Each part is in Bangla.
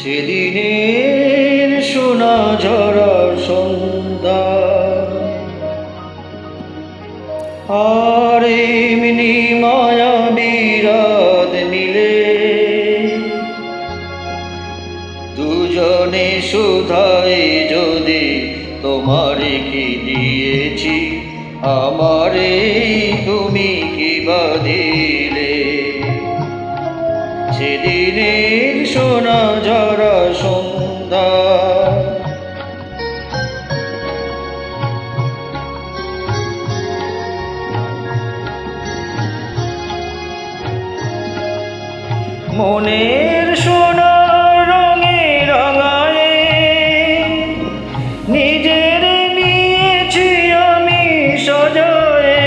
সেদিনের সোনা ঝরা সন্ধ্যা আর এমনি মায়া বিরাত মিলে দুজনে শুধাই যদি তোমারে কি দিয়েছি আমারে তুমি কি বা দিলে। সেদিনের সোনা ঝরা সন্ধ্যা মনের সোনা রঙে রাঙায়ে নিজের নিয়েছি আমি সাজায়ে।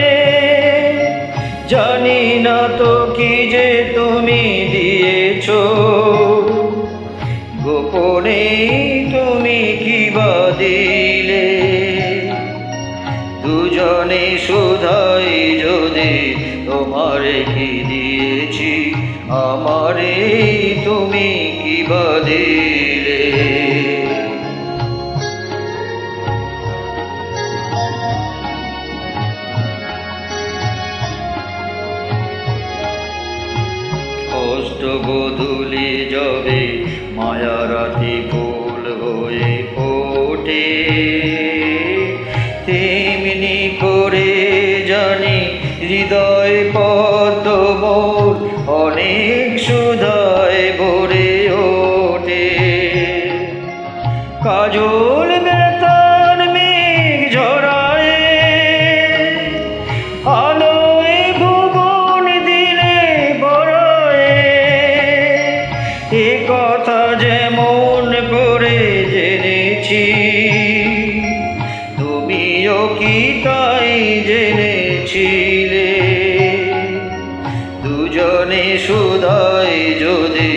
জানি না তো কি যে তুমি দিয়েছো গোপনে তুমি কি বা দিলে। দুজনে শুধাই যদি তোমারে কি দিয়েছি আমারে তুমি কি বা দিলে। অষ্ট গোধূলি যবে মায়ারাতি ফুল হয়ে ফোটে তেমনি করে জানি হৃদয় পদ্ম মোর অনেক সুধায় ভরে ওঠে। কাজল বেতার মেঘ ঝরায় আলোয় ভুবন দিলে বড়ায়। এ কথা যেমন করে জেনেছি তুমিও কি তাই জেনেছিলে। দুজনে শুধাই যদি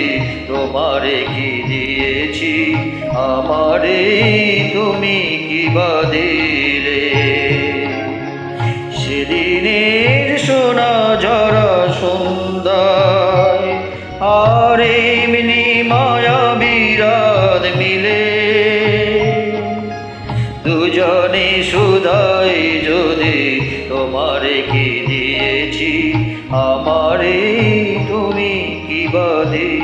তোমারে কি দিয়েছি আমারে তুমি কি বা দিলে। সেদিনের সোনা ঝরা সন্ধ্যায় আর এমনি মায়া বিরাত মিলে দুজনে শুধাই যদি তোমারে কি দিয়েছি আমারে তুমি কি বা দিলে।